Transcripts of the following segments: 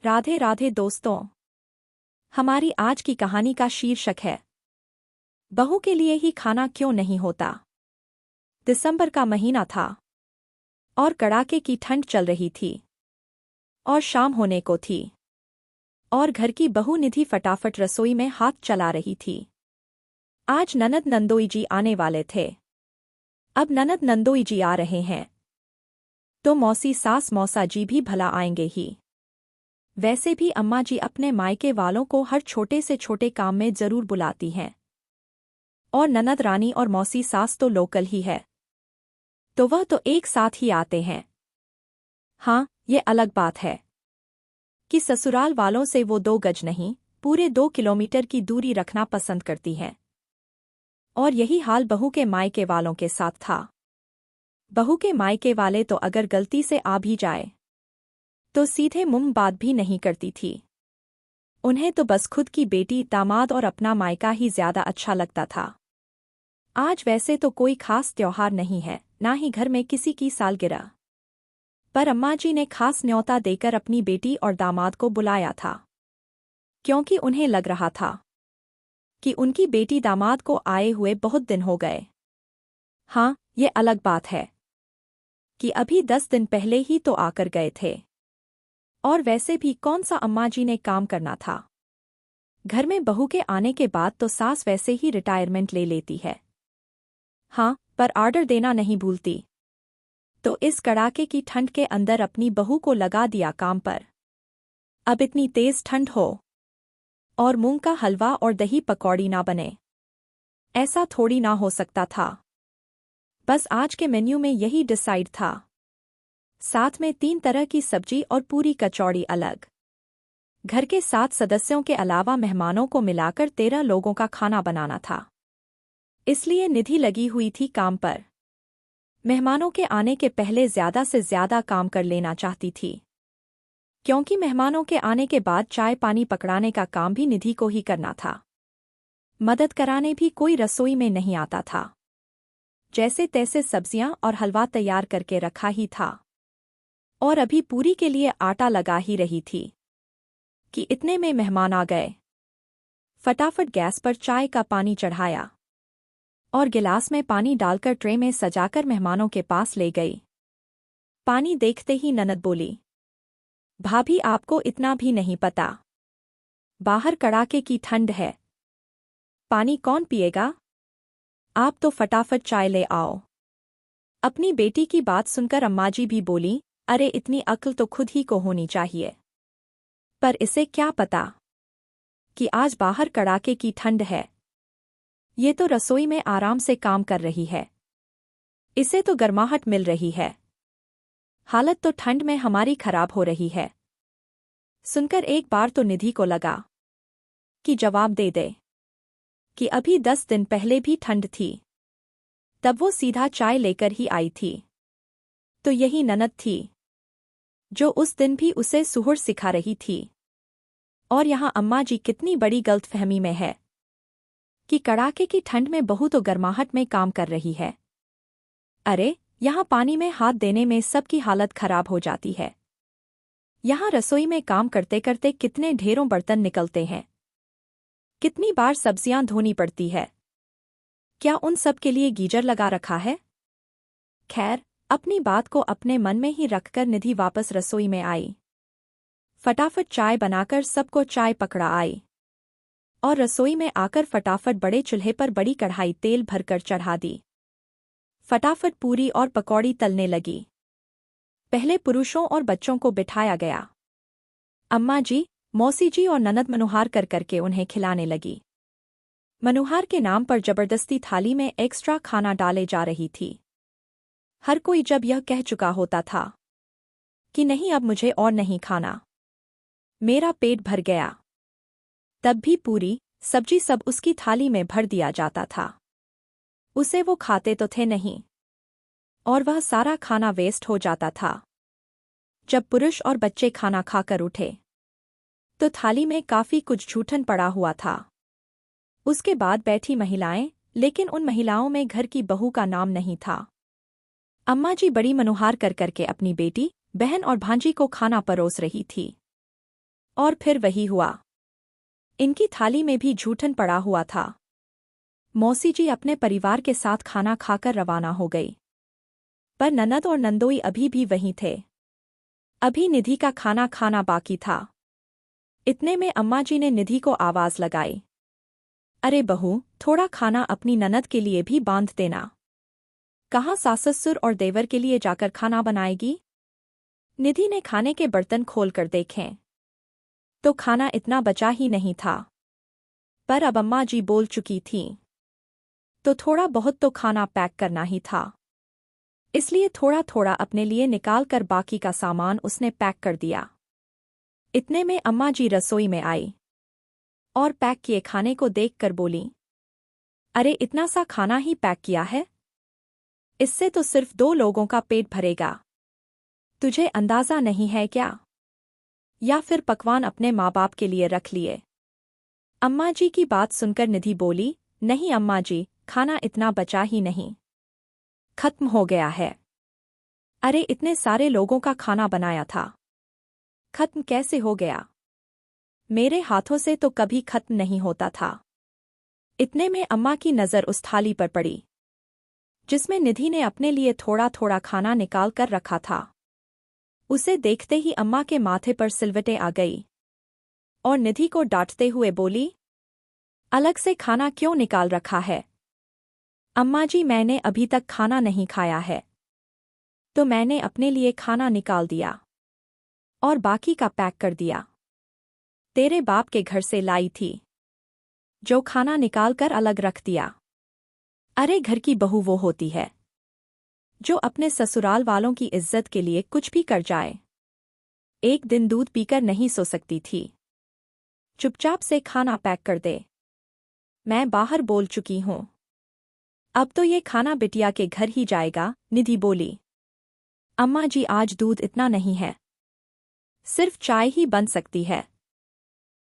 राधे राधे दोस्तों। हमारी आज की कहानी का शीर्षक है बहू के लिए ही खाना क्यों नहीं होता। दिसंबर का महीना था और कड़ाके की ठंड चल रही थी और शाम होने को थी और घर की बहू निधि फटाफट रसोई में हाथ चला रही थी। आज ननद नंदोई जी आने वाले थे। अब ननद नंदोई जी आ रहे हैं तो मौसी सास मौसा जी भी भला आएंगे ही। वैसे भी अम्मा जी अपने मायके वालों को हर छोटे से छोटे काम में जरूर बुलाती हैं और ननद रानी और मौसी सास तो लोकल ही है तो वह तो एक साथ ही आते हैं। हाँ, ये अलग बात है कि ससुराल वालों से वो 2 गज नहीं पूरे 2 किलोमीटर की दूरी रखना पसंद करती हैं और यही हाल बहू के मायके वालों के साथ था। बहू के मायके वाले तो अगर गलती से आ भी जाए तो सीधे मुंह बात भी नहीं करती थी। उन्हें तो बस खुद की बेटी दामाद और अपना मायका ही ज्यादा अच्छा लगता था। आज वैसे तो कोई खास त्योहार नहीं है, ना ही घर में किसी की सालगिरह, पर अम्मा जी ने खास न्योता देकर अपनी बेटी और दामाद को बुलाया था क्योंकि उन्हें लग रहा था कि उनकी बेटी दामाद को आए हुए बहुत दिन हो गए। हाँ, ये अलग बात है कि अभी 10 दिन पहले ही तो आकर गए थे और वैसे भी कौन सा अम्मा जी ने काम करना था। घर में बहू के आने के बाद तो सास वैसे ही रिटायरमेंट ले लेती है। हाँ, पर ऑर्डर देना नहीं भूलती। तो इस कड़ाके की ठंड के अंदर अपनी बहू को लगा दिया काम पर। अब इतनी तेज ठंड हो और मूंग का हलवा और दही पकौड़ी ना बने, ऐसा थोड़ी ना हो सकता था। बस आज के मेन्यू में यही डिसाइड था। साथ में 3 तरह की सब्जी और पूरी कचौड़ी अलग। घर के 7 सदस्यों के अलावा मेहमानों को मिलाकर 13 लोगों का खाना बनाना था। इसलिए निधि लगी हुई थी काम पर। मेहमानों के आने के पहले ज्यादा से ज्यादा काम कर लेना चाहती थी क्योंकि मेहमानों के आने के बाद चाय पानी पकड़ाने का काम भी निधि को ही करना था। मदद कराने भी कोई रसोई में नहीं आता था। जैसे तैसे सब्जियां और हलवा तैयार करके रखा ही था और अभी पूरी के लिए आटा लगा ही रही थी कि इतने में मेहमान आ गए। फटाफट गैस पर चाय का पानी चढ़ाया और गिलास में पानी डालकर ट्रे में सजाकर मेहमानों के पास ले गई। पानी देखते ही ननद बोली, भाभी आपको इतना भी नहीं पता, बाहर कड़ाके की ठंड है, पानी कौन पिएगा, आप तो फटाफट चाय ले आओ। अपनी बेटी की बात सुनकर अम्मा जी भी बोली, अरे इतनी अक्ल तो खुद ही को होनी चाहिए। पर इसे क्या पता कि आज बाहर कड़ाके की ठंड है। ये तो रसोई में आराम से काम कर रही है, इसे तो गर्माहट मिल रही है। हालत तो ठंड में हमारी खराब हो रही है। सुनकर एक बार तो निधि को लगा कि जवाब दे दे कि अभी 10 दिन पहले भी ठंड थी, तब वो सीधा चाय लेकर ही आई थी। तो यही ननद थी जो उस दिन भी उसे सुहुर सिखा रही थी। और यहाँ अम्मा जी कितनी बड़ी गलतफहमी में है कि कड़ाके की ठंड में बहू तो गर्माहट में काम कर रही है। अरे, यहाँ पानी में हाथ देने में सबकी हालत खराब हो जाती है। यहाँ रसोई में काम करते करते कितने ढेरों बर्तन निकलते हैं, कितनी बार सब्जियां धोनी पड़ती है। क्या उन सब के लिए गीजर लगा रखा है। खैर, अपनी बात को अपने मन में ही रखकर निधि वापस रसोई में आई। फटाफट चाय बनाकर सबको चाय पकड़ा आई और रसोई में आकर फटाफट बड़े चूल्हे पर बड़ी कढ़ाई तेल भरकर चढ़ा दी। फटाफट पूरी और पकौड़ी तलने लगी। पहले पुरुषों और बच्चों को बिठाया गया। अम्मा जी, मौसी जी और ननद मनुहार कर करके उन्हें खिलाने लगी। मनुहार के नाम पर जबरदस्ती थाली में एक्स्ट्रा खाना डाले जा रही थी। हर कोई जब यह कह चुका होता था कि नहीं अब मुझे और नहीं खाना, मेरा पेट भर गया, तब भी पूरी सब्जी सब उसकी थाली में भर दिया जाता था। उसे वो खाते तो थे नहीं और वह सारा खाना वेस्ट हो जाता था। जब पुरुष और बच्चे खाना खाकर उठे तो थाली में काफी कुछ जूठन पड़ा हुआ था। उसके बाद बैठी महिलाएं, लेकिन उन महिलाओं में घर की बहू का नाम नहीं था। अम्मा जी बड़ी मनुहार कर करके अपनी बेटी, बहन और भांजी को खाना परोस रही थी। और फिर वही हुआ। इनकी थाली में भी जूठन पड़ा हुआ था। मौसी जी अपने परिवार के साथ खाना खाकर रवाना हो गई, पर ननद और नंदोई अभी भी वहीं थे। अभी निधि का खाना खाना बाकी था। इतने में अम्मा जी ने निधि को आवाज लगाई, अरे बहू, थोड़ा खाना अपनी ननद के लिए भी बांध देना। कहाँ सास-ससुर और देवर के लिए जाकर खाना बनाएगी? निधि ने खाने के बर्तन खोलकर देखें तो खाना इतना बचा ही नहीं था, पर अब अम्मा जी बोल चुकी थीं तो थोड़ा बहुत तो खाना पैक करना ही था। इसलिए थोड़ा थोड़ा अपने लिए निकाल कर बाकी का सामान उसने पैक कर दिया। इतने में अम्मा जी रसोई में आई और पैक किए खाने को देखकर बोली, अरे इतना सा खाना ही पैक किया है? इससे तो सिर्फ 2 लोगों का पेट भरेगा। तुझे अंदाजा नहीं है क्या? या फिर पकवान अपने माँ बाप के लिए रख लिए? अम्मा जी की बात सुनकर निधि बोली, नहीं अम्मा जी, खाना इतना बचा ही नहीं, खत्म हो गया है। अरे इतने सारे लोगों का खाना बनाया था, खत्म कैसे हो गया? मेरे हाथों से तो कभी खत्म नहीं होता था। इतने में अम्मा की नज़र उस थाली पर पड़ी जिसमें निधि ने अपने लिए थोड़ा थोड़ा खाना निकाल कर रखा था। उसे देखते ही अम्मा के माथे पर सिलवटें आ गई और निधि को डांटते हुए बोली, अलग से खाना क्यों निकाल रखा है? अम्मा जी, मैंने अभी तक खाना नहीं खाया है, तो मैंने अपने लिए खाना निकाल दिया और बाकी का पैक कर दिया। तेरे बाप के घर से लाई थी, जो खाना निकाल कर अलग रख दिया। अरे घर की बहू वो होती है जो अपने ससुराल वालों की इज्जत के लिए कुछ भी कर जाए। एक दिन दूध पीकर नहीं सो सकती थी, चुपचाप से खाना पैक कर दे। मैं बाहर बोल चुकी हूँ, अब तो ये खाना बिटिया के घर ही जाएगा। निधि बोली, अम्मा जी आज दूध इतना नहीं है, सिर्फ चाय ही बन सकती है,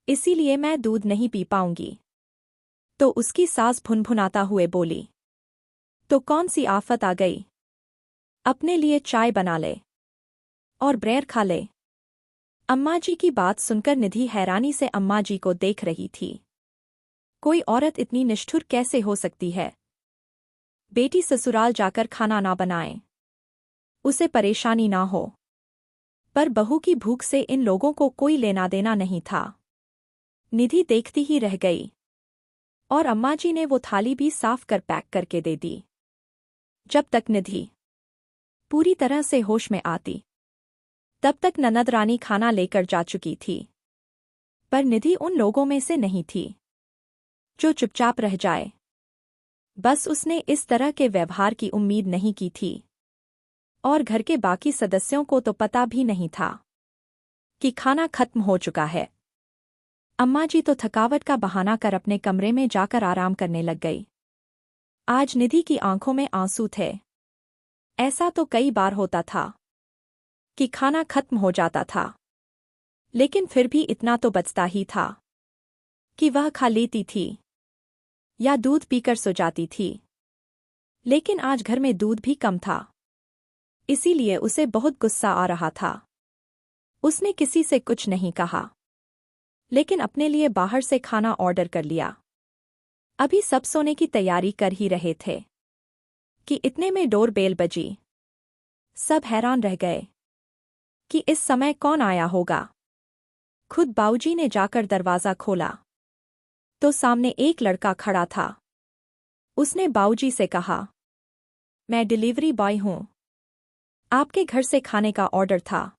इसीलिए मैं दूध नहीं पी पाऊंगी। तो उसकी सास भुनभुनाता हुए बोली, तो कौन सी आफत आ गई? अपने लिए चाय बना ले और ब्रेड खा ले। अम्मा जी की बात सुनकर निधि हैरानी से अम्मा जी को देख रही थी। कोई औरत इतनी निष्ठुर कैसे हो सकती है? बेटी ससुराल जाकर खाना ना बनाए, उसे परेशानी ना हो, पर बहू की भूख से इन लोगों को कोई लेना देना नहीं था। निधि देखती ही रह गई और अम्मा जी ने वो थाली भी साफ कर पैक करके दे दी। जब तक निधि पूरी तरह से होश में आती तब तक ननद रानी खाना लेकर जा चुकी थी, पर निधि उन लोगों में से नहीं थी जो चुपचाप रह जाए। बस उसने इस तरह के व्यवहार की उम्मीद नहीं की थी और घर के बाकी सदस्यों को तो पता भी नहीं था कि खाना खत्म हो चुका है। अम्मा जी तो थकावट का बहाना कर अपने कमरे में जाकर आराम करने लग गई। आज निधि की आंखों में आंसू थे। ऐसा तो कई बार होता था कि खाना खत्म हो जाता था, लेकिन फिर भी इतना तो बचता ही था कि वह खा लेती थी या दूध पीकर सो जाती थी। लेकिन आज घर में दूध भी कम था, इसीलिए उसे बहुत गुस्सा आ रहा था। उसने किसी से कुछ नहीं कहा, लेकिन अपने लिए बाहर से खाना ऑर्डर कर लिया। अभी सब सोने की तैयारी कर ही रहे थे कि इतने में डोरबेल बजी। सब हैरान रह गए कि इस समय कौन आया होगा। खुद बाऊजी ने जाकर दरवाज़ा खोला तो सामने एक लड़का खड़ा था। उसने बाऊजी से कहा, मैं डिलीवरी बॉय हूँ, आपके घर से खाने का ऑर्डर था।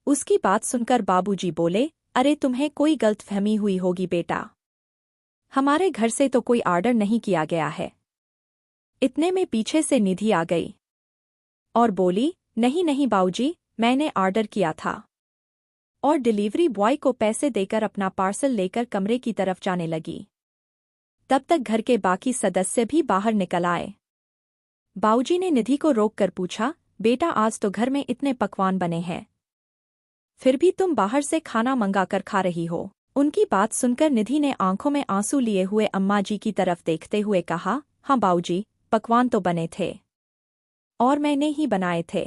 उसकी बात सुनकर बाबूजी बोले, अरे तुम्हें कोई गलतफहमी हुई होगी बेटा, हमारे घर से तो कोई ऑर्डर नहीं किया गया है। इतने में पीछे से निधि आ गई और बोली, नहीं नहीं बाऊजी, मैंने ऑर्डर किया था, और डिलीवरी बॉय को पैसे देकर अपना पार्सल लेकर कमरे की तरफ जाने लगी। तब तक घर के बाकी सदस्य भी बाहर निकल आए। बाऊजी ने निधि को रोककर पूछा, बेटा आज तो घर में इतने पकवान बने हैं, फिर भी तुम बाहर से खाना मंगाकर खा रही हो? उनकी बात सुनकर निधि ने आंखों में आंसू लिए हुए अम्मा जी की तरफ देखते हुए कहा, हाँ बाऊजी, पकवान तो बने थे और मैंने ही बनाए थे,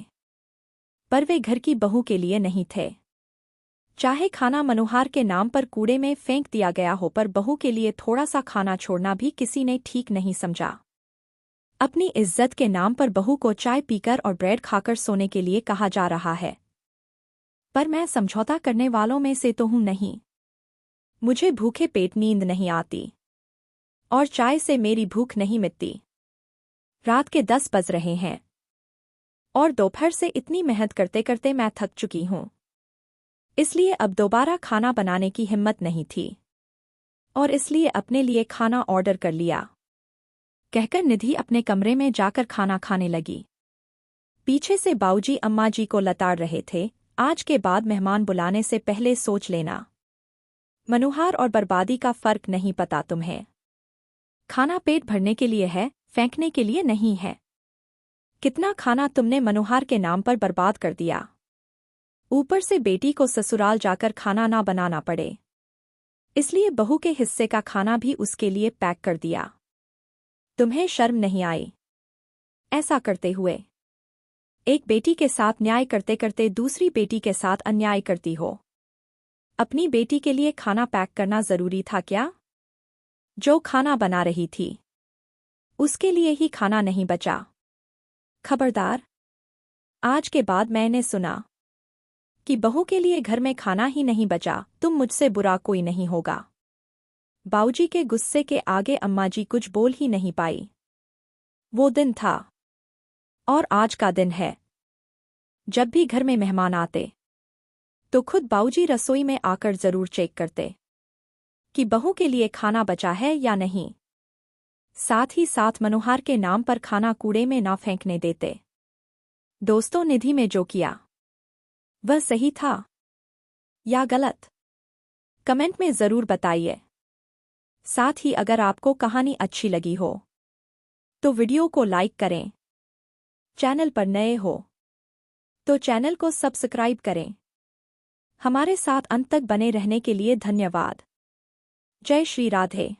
पर वे घर की बहू के लिए नहीं थे। चाहे खाना मनोहार के नाम पर कूड़े में फेंक दिया गया हो, पर बहू के लिए थोड़ा सा खाना छोड़ना भी किसी ने ठीक नहीं समझा। अपनी इज्जत के नाम पर बहू को चाय पीकर और ब्रेड खाकर सोने के लिए कहा जा रहा है, पर मैं समझौता करने वालों में से तो हूं नहीं। मुझे भूखे पेट नींद नहीं आती और चाय से मेरी भूख नहीं मिटती। रात के 10 बज रहे हैं और दोपहर से इतनी मेहनत करते करते मैं थक चुकी हूं, इसलिए अब दोबारा खाना बनाने की हिम्मत नहीं थी और इसलिए अपने लिए खाना ऑर्डर कर लिया, कहकर निधि अपने कमरे में जाकर खाना खाने लगी। पीछे से बाऊजी अम्मा जी को लताड़ रहे थे, आज के बाद मेहमान बुलाने से पहले सोच लेना। मनोहार और बर्बादी का फर्क नहीं पता तुम्हें। खाना पेट भरने के लिए है, फेंकने के लिए नहीं है। कितना खाना तुमने मनोहार के नाम पर बर्बाद कर दिया, ऊपर से बेटी को ससुराल जाकर खाना ना बनाना पड़े, इसलिए बहू के हिस्से का खाना भी उसके लिए पैक कर दिया। तुम्हें शर्म नहीं आई ऐसा करते हुए? एक बेटी के साथ न्याय करते करते दूसरी बेटी के साथ अन्याय करती हो। अपनी बेटी के लिए खाना पैक करना जरूरी था क्या? जो खाना बना रही थी उसके लिए ही खाना नहीं बचा। खबरदार, आज के बाद मैंने सुना कि बहू के लिए घर में खाना ही नहीं बचा, तुम मुझसे बुरा कोई नहीं होगा। बाऊजी के गुस्से के आगे अम्मा जी कुछ बोल ही नहीं पाई। वो दिन था और आज का दिन है। जब भी घर में मेहमान आते तो खुद बाऊजी रसोई में आकर जरूर चेक करते कि बहू के लिए खाना बचा है या नहीं। साथ ही साथ मनोहार के नाम पर खाना कूड़े में ना फेंकने देते। दोस्तों, निधि में जो किया वह सही था या गलत? कमेंट में जरूर बताइए। साथ ही अगर आपको कहानी अच्छी लगी हो तो वीडियो को लाइक करें। चैनल पर नए हो तो चैनल को सब्सक्राइब करें। हमारे साथ अंत तक बने रहने के लिए धन्यवाद। जय श्री राधे।